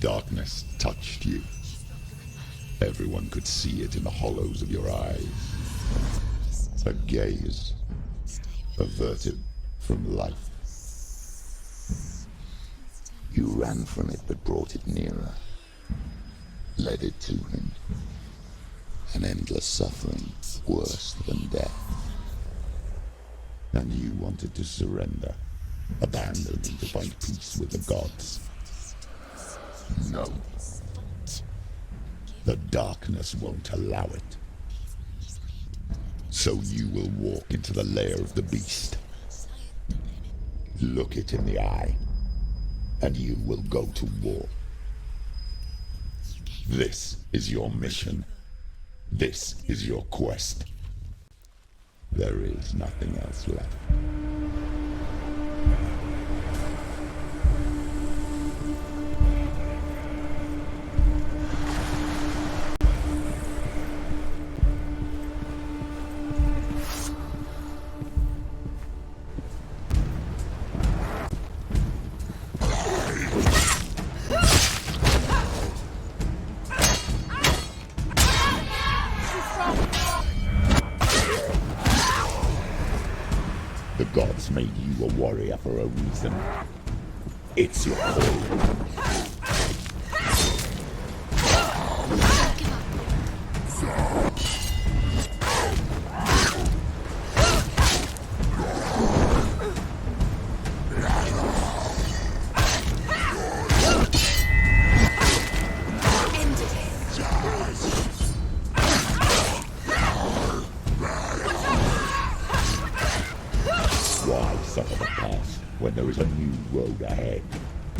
darkness touched you. Everyone could see it in the hollows of your eyes. A gaze averted from life. You ran from it but brought it nearer. Led it to him. An endless suffering worse than death. And you wanted to surrender, abandon and to find peace with the gods. No. The darkness won't allow it. So you will walk into the lair of the beast. Look it in the eye, and you will go to war. This is your mission. This is your quest. There is nothing else left. The gods made you a warrior for a reason. It's your calling. Why suffer the past when there is a new road ahead?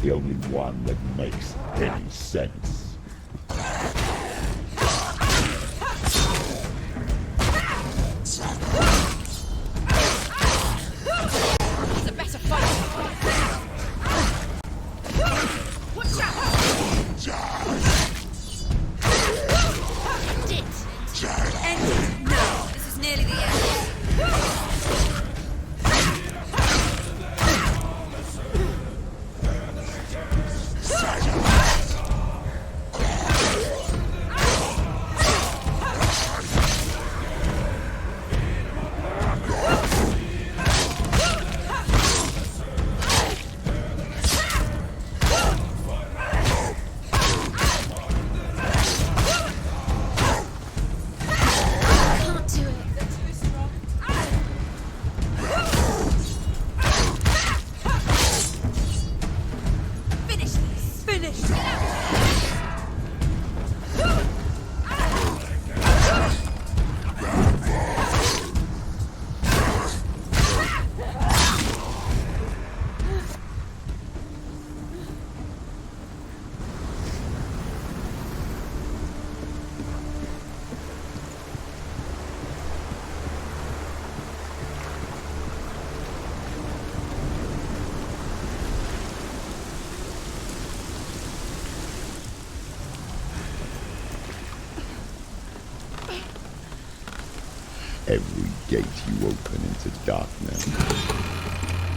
The only one that makes any sense. He's a better fighter. Watch out! End it! End it! No! This is nearly the end. Every gate you open into darkness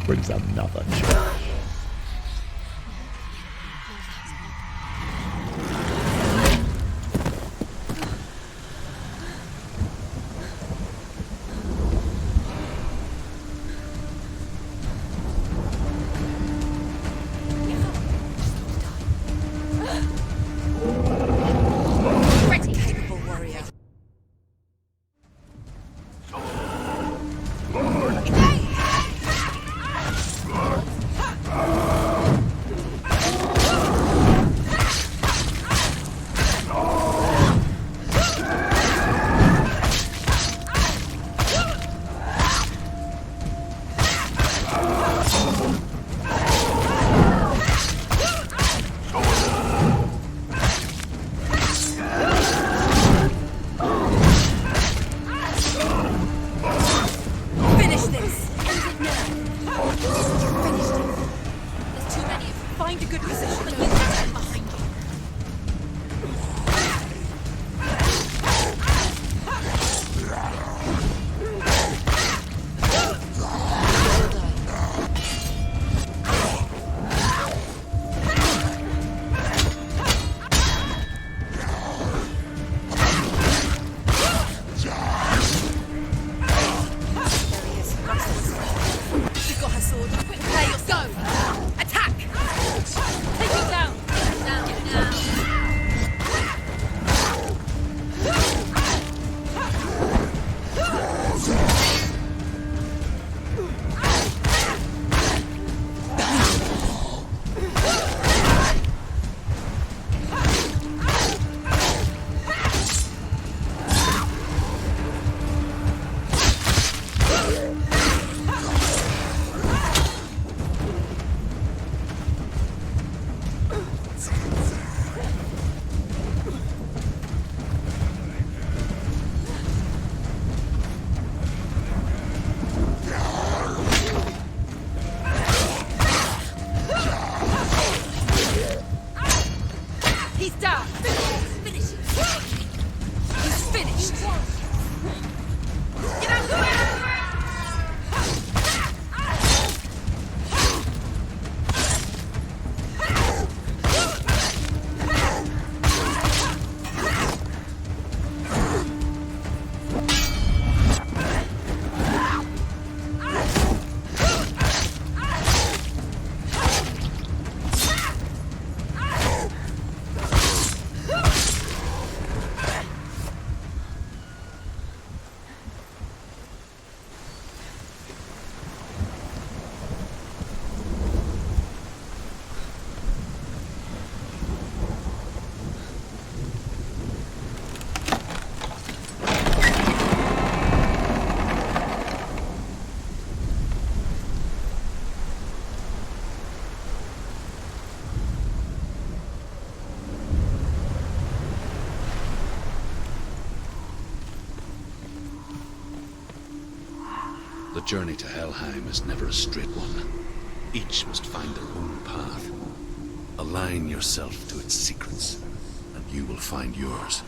brings another challenge. beast! The journey to Helheim is never a straight one. Each must find their own path. Align yourself to its secrets, and you will find yours.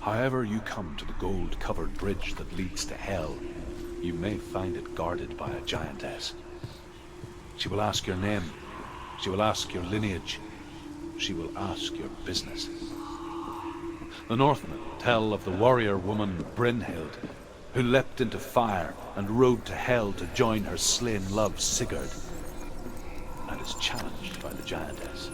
However you come to the gold-covered bridge that leads to Hell, you may find it guarded by a giantess. She will ask your name. She will ask your lineage. She will ask your business. The Northmen tell of the warrior woman Brynhild, who leapt into fire and rode to Hell to join her slain love Sigurd, and is challenged by the giantess.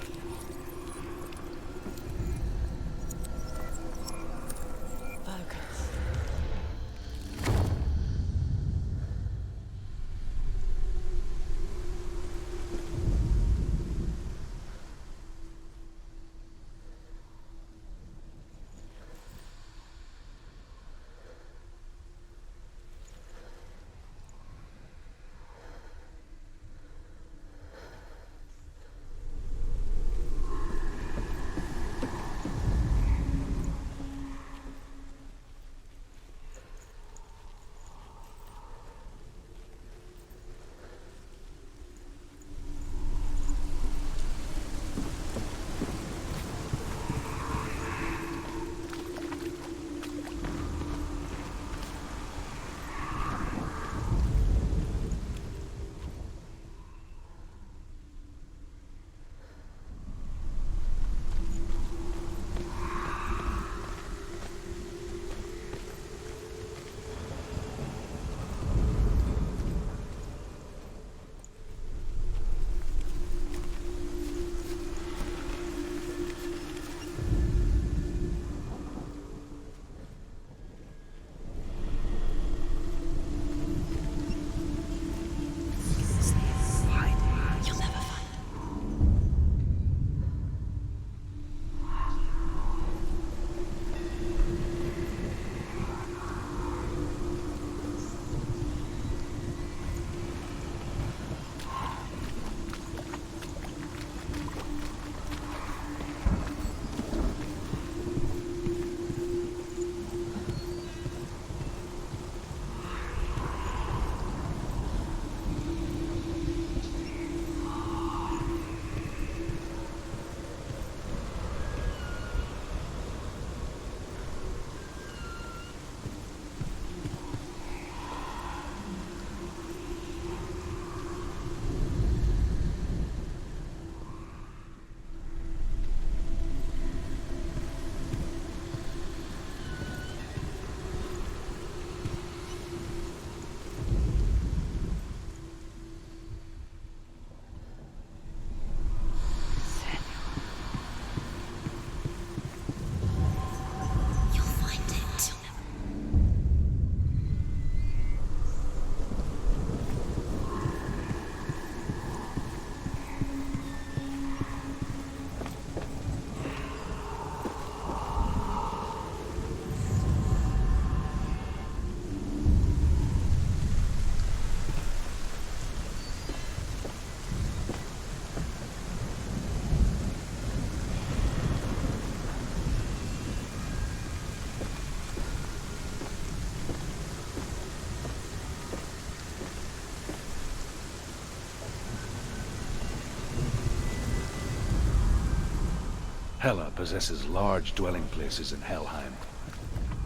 Hela possesses large dwelling places in Helheim.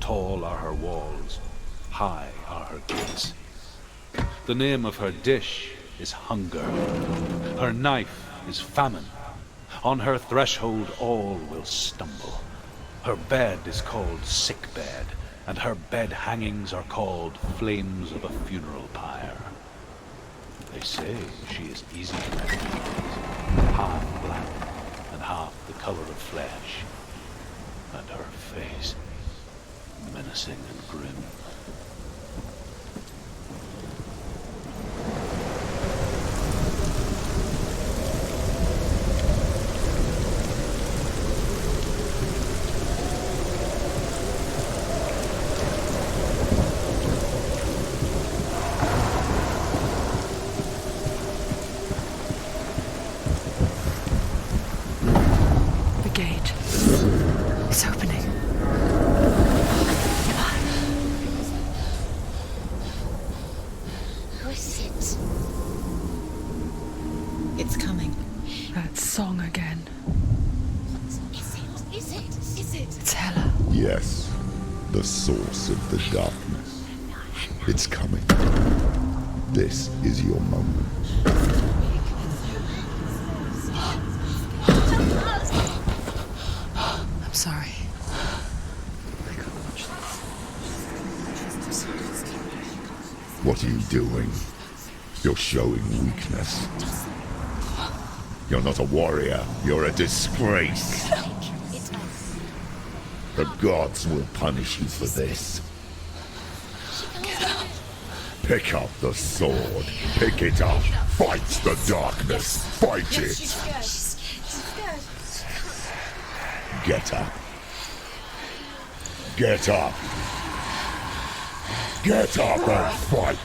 Tall are her walls, high are her gates. The name of her dish is hunger. Her knife is famine. On her threshold all will stumble. Her bed is called sick bed, and her bed hangings are called flames of a funeral pyre. They say she is easy to recognize, half black and half the color of flesh, and her face menacing and grim. Yes, the source of the darkness. It's coming. This is your moment. I'm sorry. I can't watch this. What are you doing? You're showing weakness. You're not a warrior. You're a disgrace. The gods will punish you for this. Pick up the sword. Pick it up. Fight the darkness. Fight it. Get up. Get up. Get up and fight.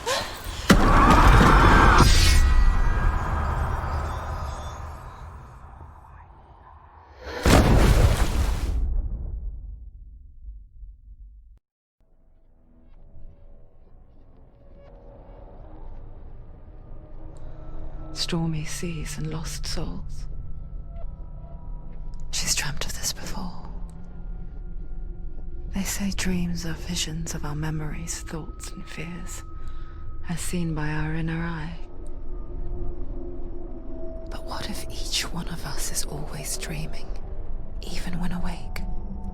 Stormy seas and lost souls. She's dreamt of this before. They say dreams are visions of our memories, thoughts and fears, as seen by our inner eye. But what if each one of us is always dreaming, even when awake,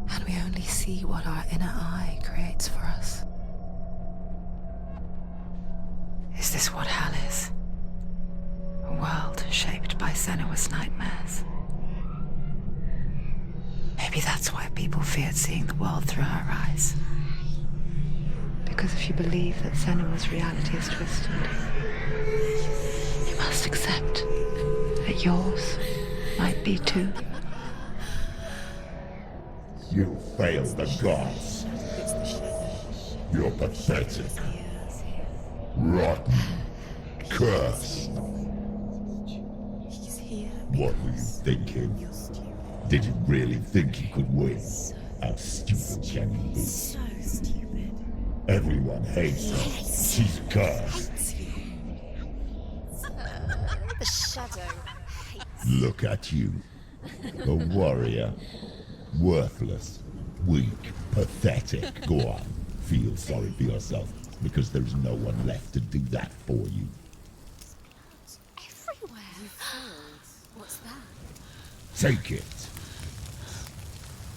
and we only see what our inner eye creates for us? Is this what hell is? A world shaped by Senua's nightmares. Maybe that's why people feared seeing the world through her eyes. Because if you believe that Senua's reality is twisted, you must accept that yours might be too. You failed the gods. You're pathetic. Rotten. Cursed. What were you thinking? Did you really think you could win? How stupid can you be? So stupid. Everyone hates her. She's cursed. The shadow hates. Look at you. A warrior. Worthless. Weak. Pathetic. Go on. Feel sorry for yourself, because there's no one left to do that for you. Everywhere. You failed. What's that? Take it.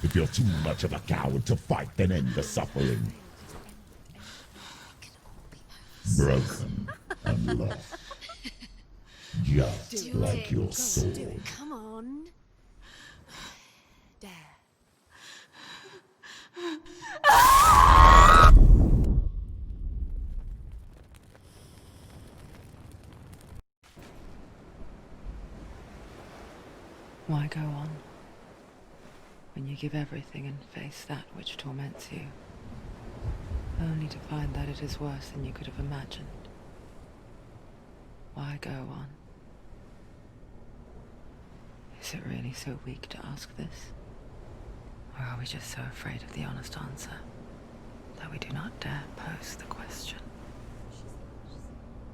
If you're too much of a coward to fight, then end the suffering. Broken and lost. Just like your sword. Come on. Dare. Why go on when you give everything and face that which torments you, only to find that it is worse than you could have imagined? Why go on? Is it really so weak to ask this? Or are we just so afraid of the honest answer that we do not dare pose the question?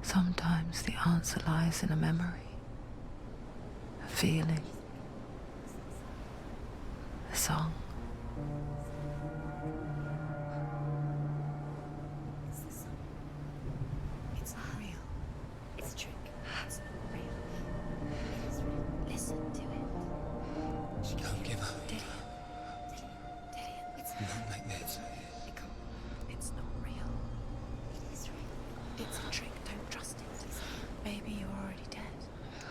Sometimes the answer lies in a memory, a feeling, song. It's not real. It's a trick. It's not real. It is real. Listen to it. She can't give up. Dillian, it's Not like this. it can't. It's not real. It is real. It's a trick. Don't trust it. Baby, you're already dead.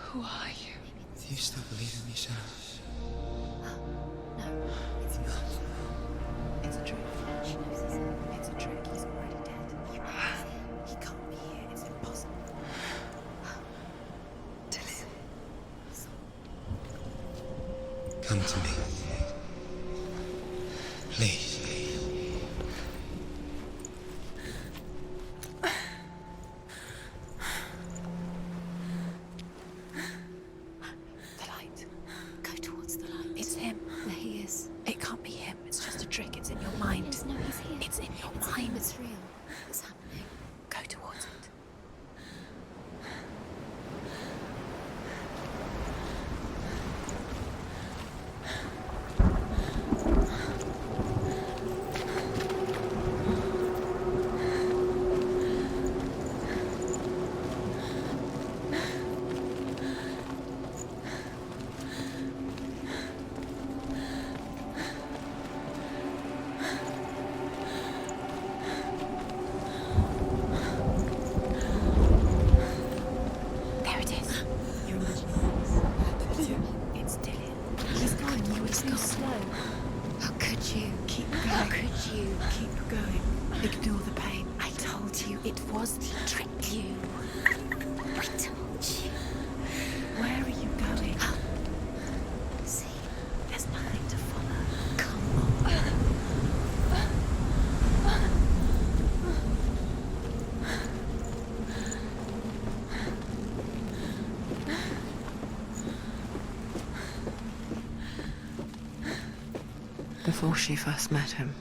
Who are you? Do you still believe in me, Senua? No, it's not. It's a trick. She knows it's a trick. He's already dead. He can't be here. It's impossible. Dillian. Come to me. Please. The light. Go towards the light. It's him. There he is. It can't be him. It's just a trick. It's in your mind. No, he's here. It's in your mind. It's real. It's happening. Go towards it. There it is. You're imagining this. It's Dillian. He's gone. He's gone. Slow. How could you? Keep going. How could you? Keep going. Ignore the pain. I told you it was he tricked you. I told you. Where are you going? See, there's nothing to follow. Come on. Before she first met him,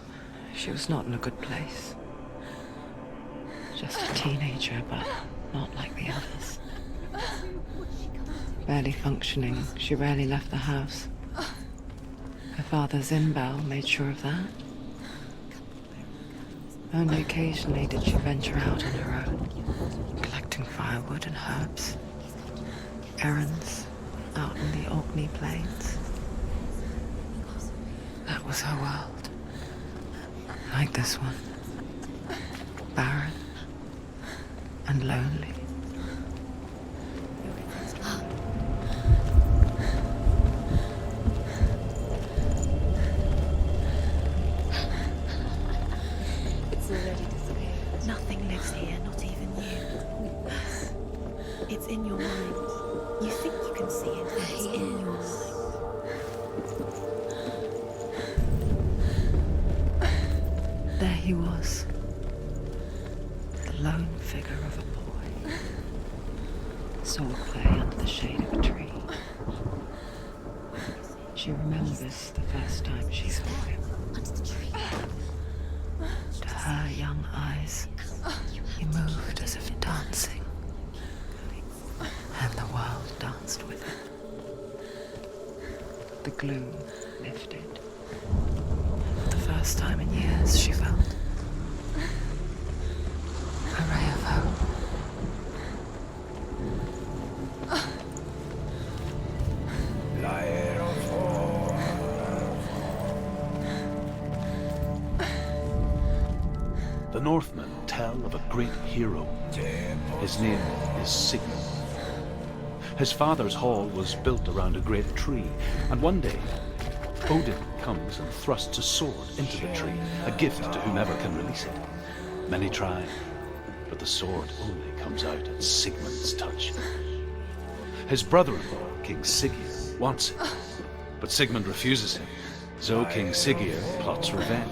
she was not in a good place. Just a teenager, but not like the others. Barely functioning, she rarely left the house. Her father's in-bell made sure of that. Only occasionally did she venture out on her own, collecting firewood and herbs, errands out in the Orkney Plains. That was her world. Like this one. Barren and lonely. It's already disappeared. Nothing lives here, not even you. It's in your mind. You think you can see it, but it's in your mind. There he was. The lone figure of a boy. Saw play under the shade of a tree. She remembers the first time she saw him. Under the tree. To her young eyes, he moved as if dancing. And the world danced with him. The gloom lifted. For the first time in years, she felt a ray of hope. The Northmen tell of a great hero. His name is Sigmund. His father's hall was built around a great tree, and one day Odin comes and thrusts a sword into the tree, a gift to whomever can release it. Many try, but the sword only comes out at Sigmund's touch. His brother-in-law, King Siggeir, wants it, but Sigmund refuses him. So King Siggeir plots revenge.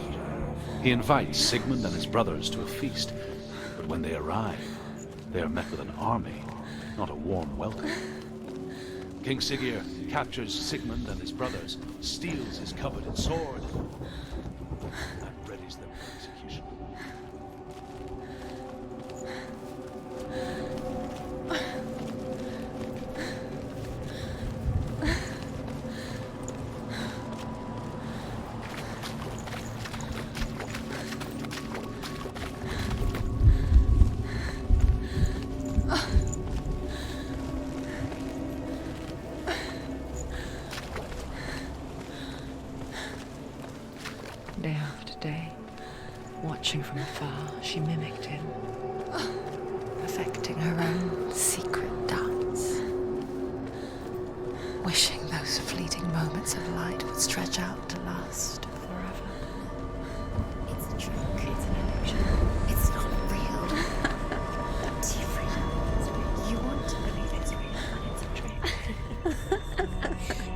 He invites Sigmund and his brothers to a feast, but when they arrive, they are met with an army, not a warm welcome. King Siggeir captures Sigmund and his brothers, steals his coveted sword, and readies them for execution. day. Watching from afar, she mimicked him, perfecting her own secret dance. Wishing those fleeting moments of light would stretch out to last forever. It's a trick. It's an illusion. It's not real. It's real. You want to believe it's real, but it's a trick.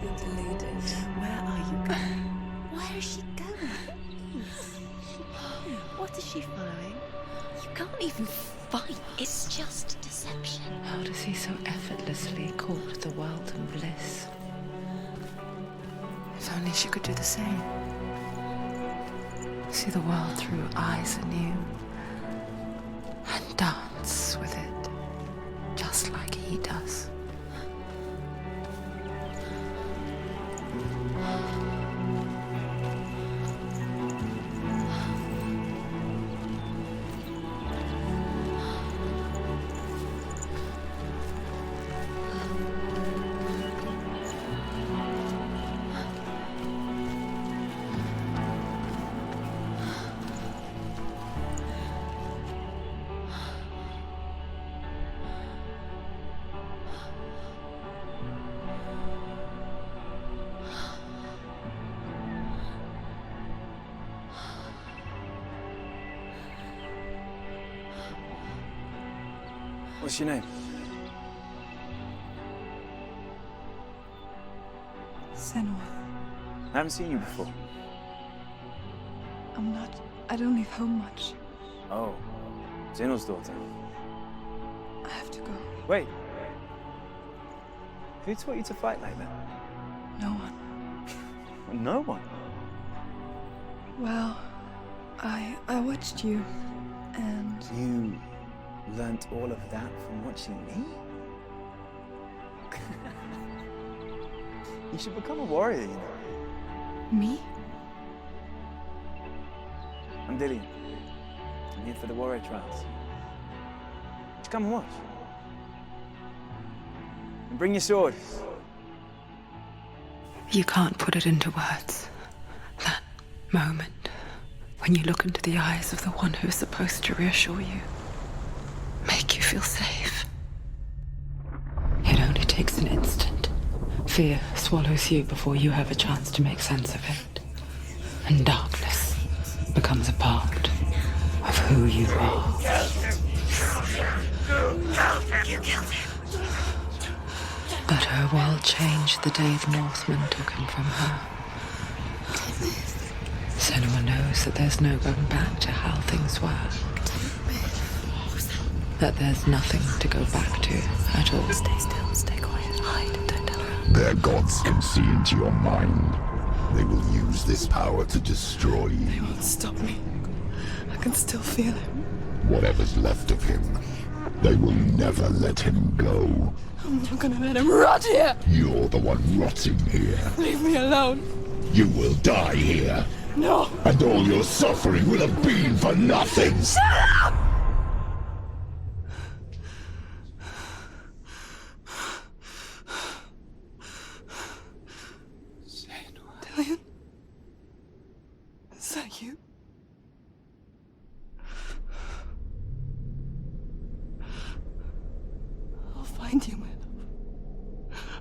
You're deluded. Where are you going? Where is she going? What is she following? You can't even fight. It's just deception. How does he so effortlessly court the world and bliss? If only she could do the same. See the world through eyes anew and dance with it, just like he does. What's your name? Senua. I haven't seen you before. I don't leave home much. Oh, Zenua's daughter. I have to go. Wait. Who taught you to fight like that? No one. No one. Well, I watched you, and You learnt all of that from watching me? You should become a warrior, you know. me? I'm Dillian. I'm here for the warrior trials. Just come and watch. And bring your sword. You can't put it into words. That moment when you look into the eyes of the one who's supposed to reassure you, make you feel safe. It only takes an instant. Fear swallows you before you have a chance to make sense of it. And darkness becomes a part of who you are. But her world changed the day the Northmen took him from her. Senua knows that there's no going back to how things were. That there's nothing to go back to at all. Stay still, stay quiet, hide, don't tell her. Their gods can see into your mind. They will use this power to destroy They you. won't stop me. I can still feel him. Whatever's left of him, they will never let him go. I'm not gonna let him rot here. You're the one rotting here. Leave me alone. You will die here. No. And all your suffering will have been for nothing. Shut up! Dillian? Is that you? I'll find you, my love.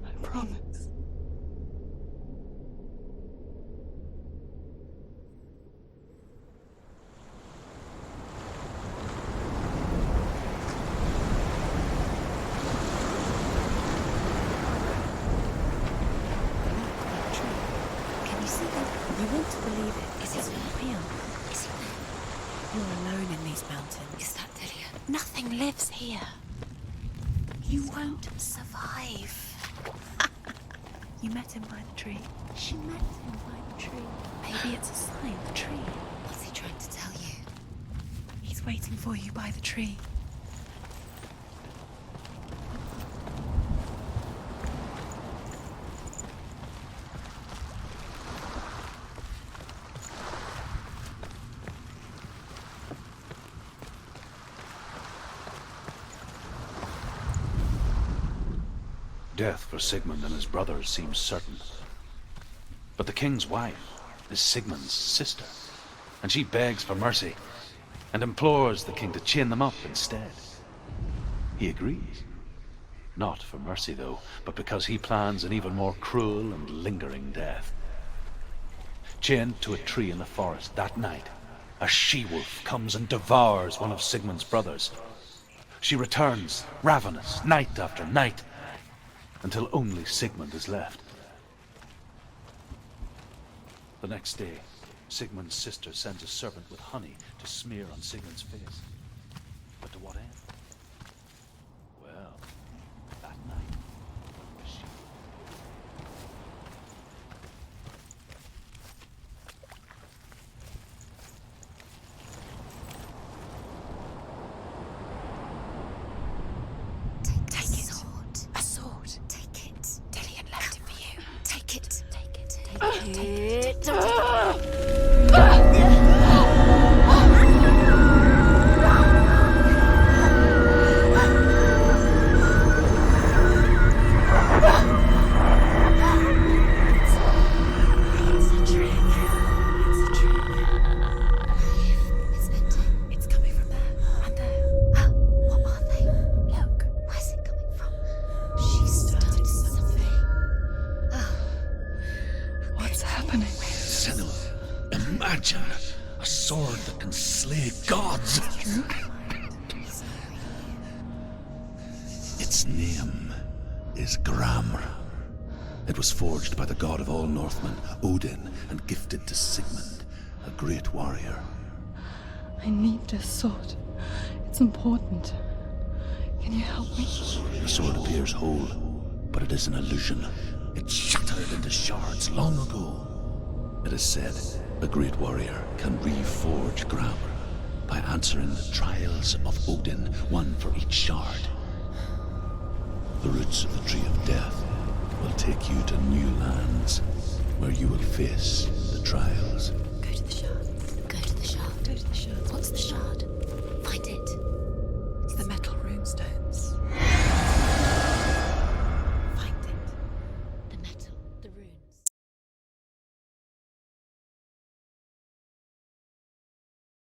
I promise. Can you see it? You want to believe it. Is it real? Is it real? You're alone in these mountains. Is that Dillian? Nothing lives here. You won't survive. You met him by the tree. She met him by the tree. Maybe it's a sign, the tree. What's he trying to tell you? He's waiting for you by the tree. Death for Sigmund and his brothers seems certain. But the king's wife is Sigmund's sister. and she begs for mercy and implores the king to chain them up instead. He agrees. Not for mercy, though, but because he plans an even more cruel and lingering death. Chained to a tree in the forest that night, a she-wolf comes and devours one of Sigmund's brothers. She returns, ravenous, night after night, until only Sigmund is left. The next day, Sigmund's sister sends a serpent with honey to smear on Sigmund's face. But to what end? Well, that night, she... Take a sword. A sword. Take it. Dillian left it for you. Take it. Take it. Take it. It's coming from there. And there. Oh, what are they? Look. Where's it coming from? She started something. What's happening? Senua, imagine a sword that can slay gods. Its name is Gramr. It was forged by the god of all Northmen, Odin, and gifted to Sigmund, a great warrior. I need this sword. It's important. Can you help me? The sword appears whole, but it is an illusion. It shattered into shards long ago. It is said a great warrior can reforge Gramr by answering the trials of Odin, one for each shard. The roots of the Tree of Death will take you to new lands, where you will face the trials